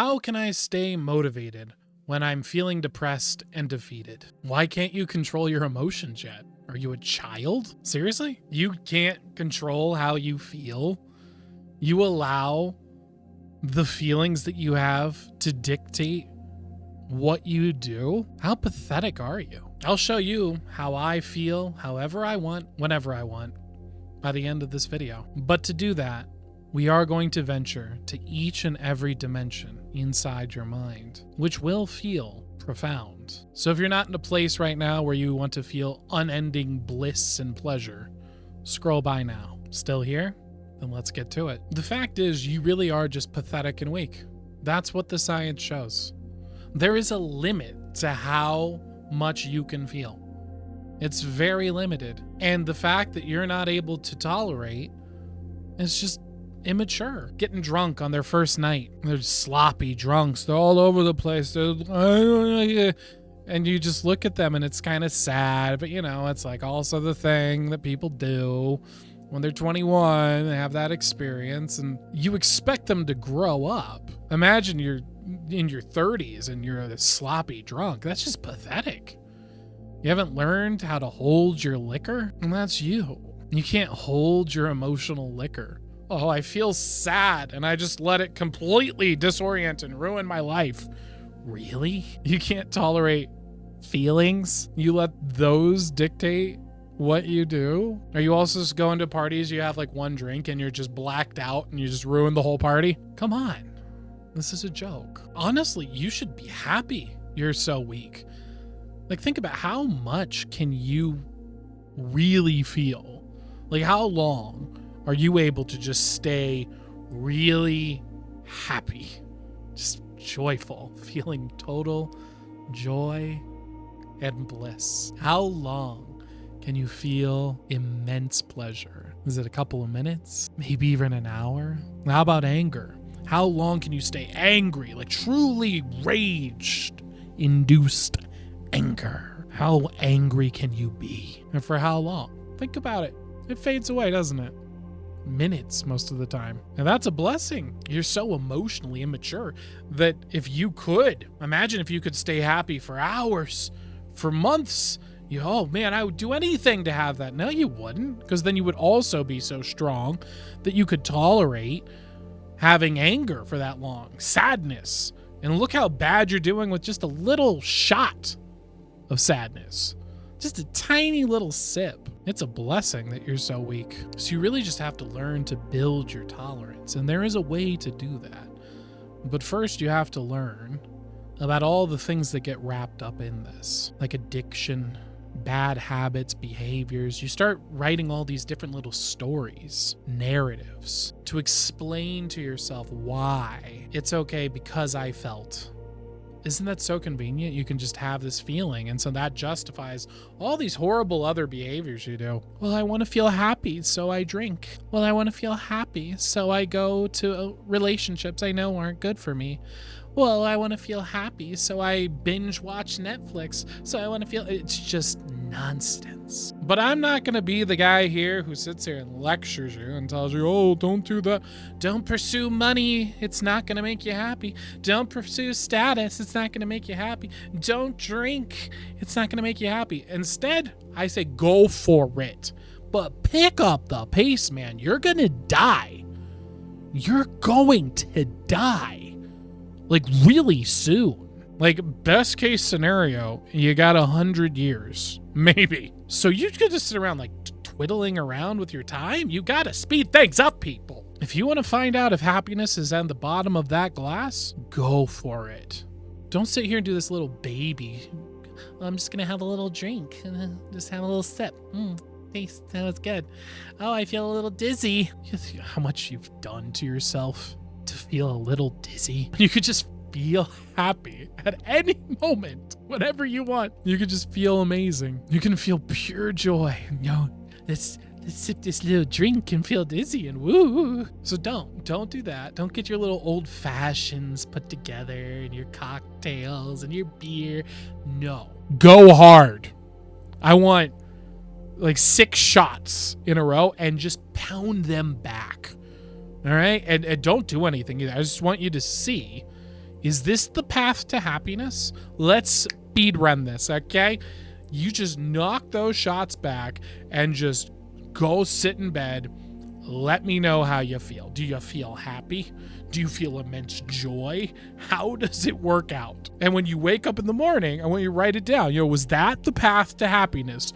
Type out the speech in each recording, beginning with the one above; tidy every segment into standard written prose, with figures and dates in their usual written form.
How can I stay motivated when I'm feeling depressed and defeated? Why can't you control your emotions yet? Are you a child? Seriously? You can't control how you feel? You allow the feelings that you have to dictate what you do? How pathetic are you? I'll show you how I feel however I want, whenever I want, by the end of this video. But to do that, we are going to venture to each and every dimension inside your mind, which will feel profound. So if you're not in a place right now where you want to feel unending bliss and pleasure, scroll by now. Still here? Then let's get to it. The fact is, you really are just pathetic and weak. That's what the science shows. There is a limit to how much you can feel. It's very limited. And the fact that you're not able to tolerate is just immature. Getting drunk on their first night. They're sloppy drunks. They're all over the place. And you just look at them and it's kind of sad. But, it's like also the thing that people do when they're 21. They have that experience. And you expect them to grow up. Imagine you're in your 30s and you're a sloppy drunk. That's just pathetic. You haven't learned how to hold your liquor? And that's you. You can't hold your emotional liquor. Oh, I feel sad and I just let it completely disorient and ruin my life. Really? You can't tolerate feelings? You let those dictate what you do? Are you also just going to parties, you have like one drink and you're just blacked out and you just ruin the whole party? Come on. This is a joke. Honestly, you should be happy you're so weak. Like, think about how much can you really feel? Like, how long are you able to just stay really happy, just joyful, feeling total joy and bliss? How long can you feel immense pleasure? Is it a couple of minutes? Maybe even an hour? How about anger? How long can you stay angry, like truly rage-induced anger? How angry can you be? And for how long? Think about it. It fades away, doesn't it? Minutes most of the time. And that's a blessing. You're so emotionally immature that if you could, imagine if you could stay happy for hours, for months. Oh man, I would do anything to have that. No, you wouldn't, because then you would also be so strong that you could tolerate having anger for that long, sadness. And look how bad you're doing with just a little shot of sadness. Just a tiny little sip. It's a blessing that you're so weak. So you really just have to learn to build your tolerance. And there is a way to do that. But first you have to learn about all the things that get wrapped up in this, like addiction, bad habits, behaviors. You start writing all these different little stories, narratives, to explain to yourself why it's okay because I felt. Isn't that so convenient? You can just have this feeling, and so that justifies all these horrible other behaviors you do. Well, I want to feel happy, so I drink. Well, I want to feel happy, so I go to relationships I know aren't good for me. Well, I want to feel happy, so I binge watch Netflix. So I want to feel... It's just nonsense. But I'm not going to be the guy here who sits here and lectures you and tells you, oh, don't do that. Don't pursue money. It's not going to make you happy. Don't pursue status. It's not going to make you happy. Don't drink. It's not going to make you happy. Instead, I say go for it. But pick up the pace, man. You're going to die. You're going to die. Like, really soon. Like, best case scenario, you got 100 years. Maybe. So you could just sit around, like, twiddling around with your time? You gotta speed things up, people. If you want to find out if happiness is at the bottom of that glass, go for it. Don't sit here and do this little baby. I'm just gonna have a little drink. Just have a little sip. Taste, that was good. Oh, I feel a little dizzy. How much you've done to yourself to feel a little dizzy. You could just feel happy at any moment, whatever you want. You could just feel amazing. You can feel pure joy. Let's sip this little drink and feel dizzy and woo. So don't do that. Don't get your little old fashions put together and your cocktails and your beer. No, go hard. I want like 6 shots in a row and just pound them back. All right. And don't do anything either. I just want you to see Is this the path to happiness? Let's speed run this, okay? You just knock those shots back and just go sit in bed. Let me know how you feel. Do you feel happy? Do you feel immense joy? How does it work out? And when you wake up in the morning, I want you to write it down. Was that the path to happiness?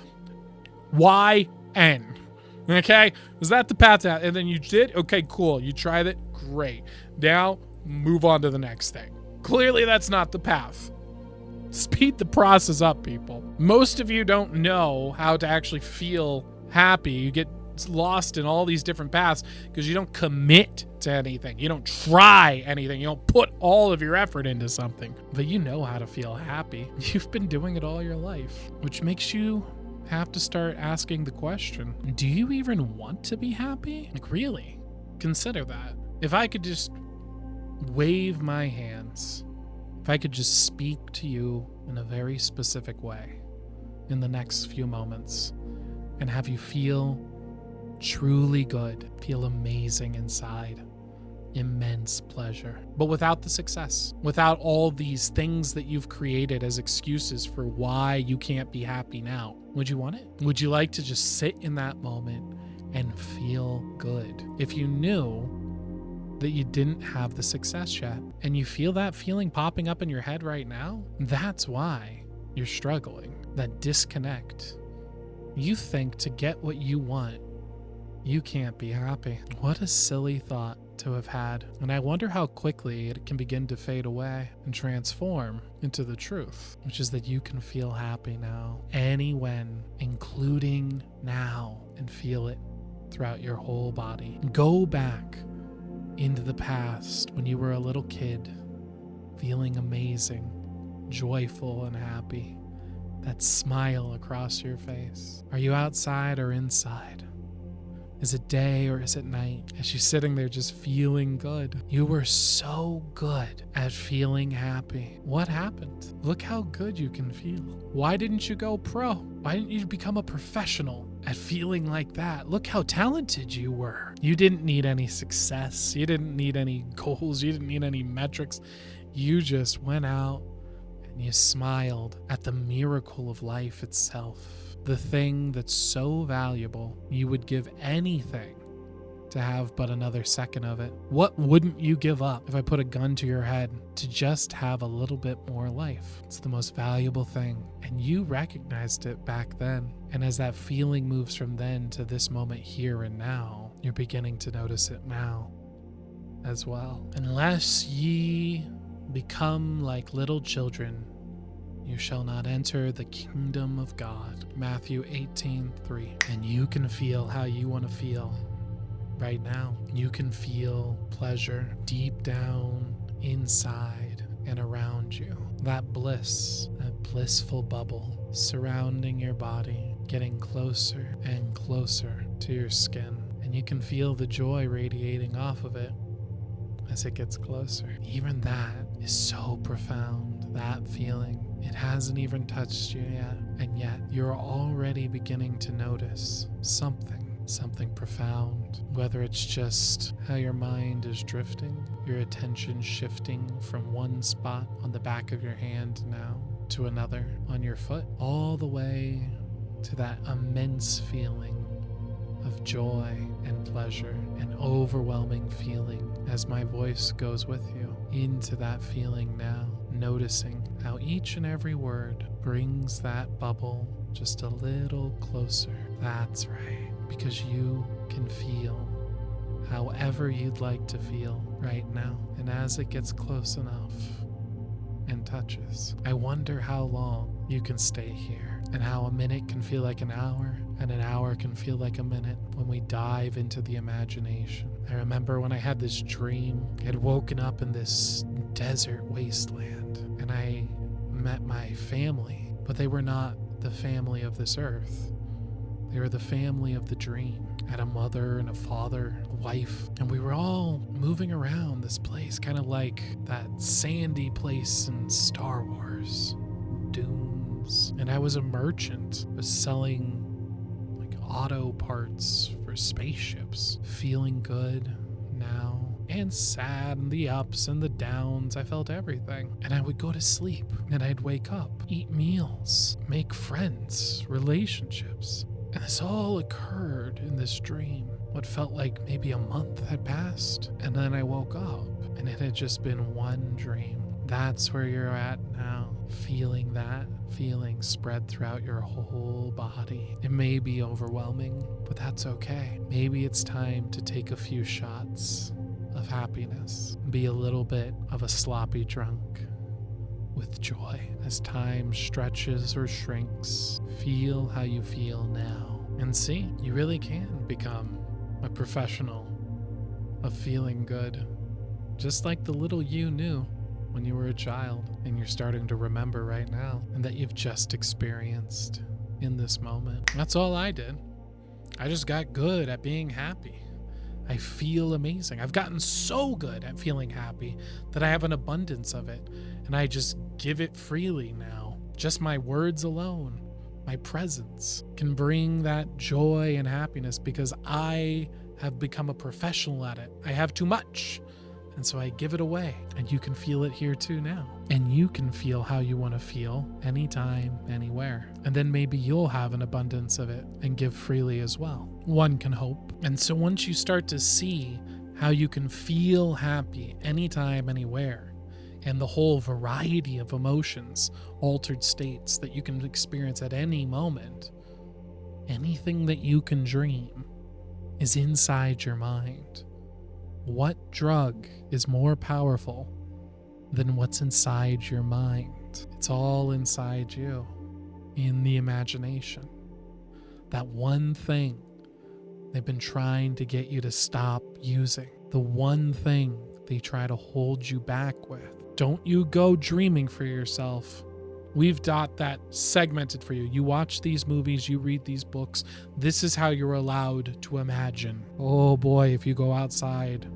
YN. Okay? Was that the path to happiness? And then you did? Okay, cool. You tried it? Great. Now, move on to the next thing. Clearly, that's not the path. Speed the process up, people. Most of you don't know how to actually feel happy. You get lost in all these different paths because you don't commit to anything. You don't try anything. You don't put all of your effort into something. But you know how to feel happy. You've been doing it all your life, which makes you have to start asking the question, do you even want to be happy? Like, really? Consider that. If I could just wave my hands, if I could just speak to you in a very specific way in the next few moments and have you feel truly good, feel amazing inside, immense pleasure, but without the success, without all these things that you've created as excuses for why you can't be happy now, would you want it? Would you like to just sit in that moment and feel good? If you knew that you didn't have the success yet and you feel that feeling popping up in your head right now, that's why you're struggling. That disconnect. You think to get what you want, you can't be happy. What a silly thought to have had. And I wonder how quickly it can begin to fade away and transform into the truth, which is that you can feel happy now, any when, including now, and feel it throughout your whole body. Go back into the past when you were a little kid, feeling amazing, joyful, and happy. That smile across your face. Are you outside or inside? Is it day or is it night? As you're sitting there just feeling good. You were so good at feeling happy. What happened? Look how good you can feel. Why didn't you go pro? Why didn't you become a professional at feeling like that? Look how talented you were. You didn't need any success. You didn't need any goals. You didn't need any metrics. You just went out and you smiled at the miracle of life itself. The thing that's so valuable, you would give anything to have but another second of it. What wouldn't you give up if I put a gun to your head to just have a little bit more life? It's the most valuable thing. And you recognized it back then. And as that feeling moves from then to this moment here and now, you're beginning to notice it now as well. Unless ye become like little children, you shall not enter the kingdom of God. Matthew 18:3. And you can feel how you want to feel right now. You can feel pleasure deep down inside and around you. That bliss, that blissful bubble surrounding your body, getting closer and closer to your skin. And you can feel the joy radiating off of it as it gets closer. Even that is so profound, that feeling. It hasn't even touched you yet, and yet you're already beginning to notice something profound. Whether it's just how your mind is drifting, your attention shifting from one spot on the back of your hand now to another on your foot, all the way to that immense feeling of joy and pleasure, an overwhelming feeling as my voice goes with you into that feeling now, noticing how each and every word brings that bubble just a little closer. That's right, because you can feel however you'd like to feel right now. And as it gets close enough and touches, I wonder how long you can stay here, and how a minute can feel like an hour, and an hour can feel like a minute when we dive into the imagination. I remember when I had this dream, I had woken up in this desert wasteland, and I met my family, but they were not the family of this earth. They were the family of the dream. I had a mother and a father, a wife, and we were all moving around this place, kind of like that sandy place in Star Wars, dunes. And I was a merchant, was selling like auto parts for spaceships, feeling good now. and sad and the ups and the downs. I felt everything. And I would go to sleep and I'd wake up, eat meals, make friends, relationships. And this all occurred in this dream. What felt like maybe a month had passed. And then I woke up and it had just been one dream. That's where you're at now. Feeling that feeling spread throughout your whole body. It may be overwhelming, but that's okay. Maybe it's time to take a few shots of happiness. Be a little bit of a sloppy drunk with joy. As time stretches or shrinks, feel how you feel now. And see, you really can become a professional of feeling good. Just like the little you knew when you were a child and you're starting to remember right now, and that you've just experienced in this moment. That's all I did. I just got good at being happy. I feel amazing. I've gotten so good at feeling happy that I have an abundance of it, and I just give it freely now. Just my words alone, my presence can bring that joy and happiness because I have become a professional at it. I have too much. And so I give it away, and you can feel it here too now. And you can feel how you want to feel anytime, anywhere. And then maybe you'll have an abundance of it and give freely as well. One can hope. And so once you start to see how you can feel happy anytime, anywhere, and the whole variety of emotions, altered states that you can experience at any moment, anything that you can dream is inside your mind. What drug is more powerful than what's inside your mind? It's all inside you, in the imagination. That one thing they've been trying to get you to stop using. The one thing they try to hold you back with. Don't you go dreaming for yourself. We've got that segmented for you. You watch these movies, you read these books. This is how you're allowed to imagine. Oh boy, if you go outside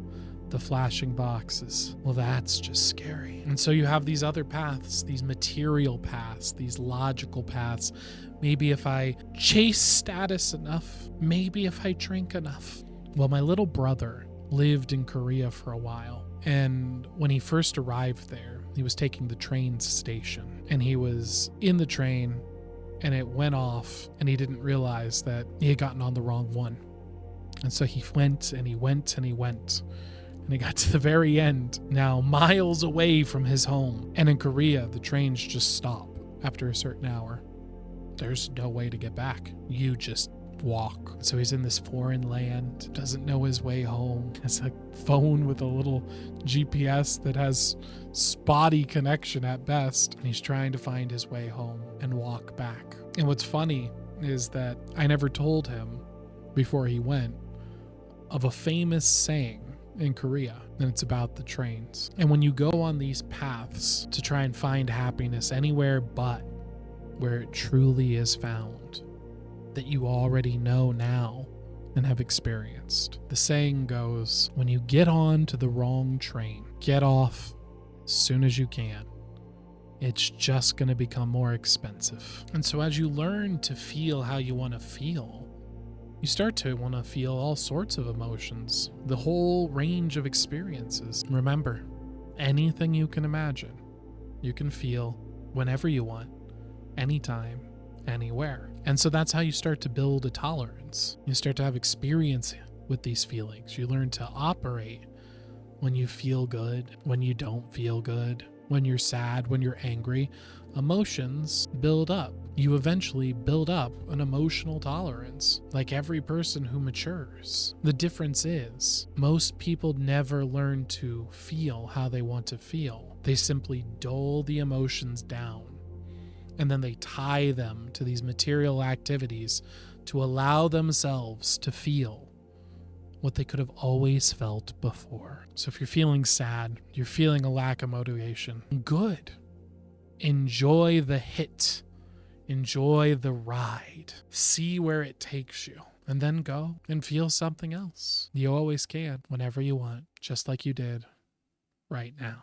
the flashing boxes, well, that's just scary. And so you have these other paths, these material paths, these logical paths. Maybe if I chase status enough, maybe if I drink enough. Well, my little brother lived in Korea for a while. And when he first arrived there, he was taking the train station, and he was in the train and it went off, and he didn't realize that he had gotten on the wrong one. And so he went and he went and he went, and he got to the very end, now miles away from his home. And in Korea, the trains just stop after a certain hour. There's no way to get back. You just walk. So he's in this foreign land, doesn't know his way home, has a phone with a little GPS that has spotty connection at best, and he's trying to find his way home and walk back. And what's funny is that I never told him before he went of a famous saying in Korea, and it's about the trains. And when you go on these paths to try and find happiness anywhere but where it truly is found, that you already know now and have experienced. The saying goes, when you get on to the wrong train, get off as soon as you can. It's just going to become more expensive. And so as you learn to feel how you want to feel, you start to want to feel all sorts of emotions, the whole range of experiences. Remember, anything you can imagine, you can feel whenever you want, anytime, anywhere. And so that's how you start to build a tolerance. You start to have experience with these feelings. You learn to operate when you feel good, when you don't feel good, when you're sad, when you're angry. Emotions build up. You eventually build up an emotional tolerance, like every person who matures. The difference is, most people never learn to feel how they want to feel. They simply dull the emotions down, and then they tie them to these material activities to allow themselves to feel what they could have always felt before. So if you're feeling sad, you're feeling a lack of motivation, good. Enjoy the hit. Enjoy the ride. See where it takes you. And then go and feel something else. You always can, whenever you want, just like you did right now.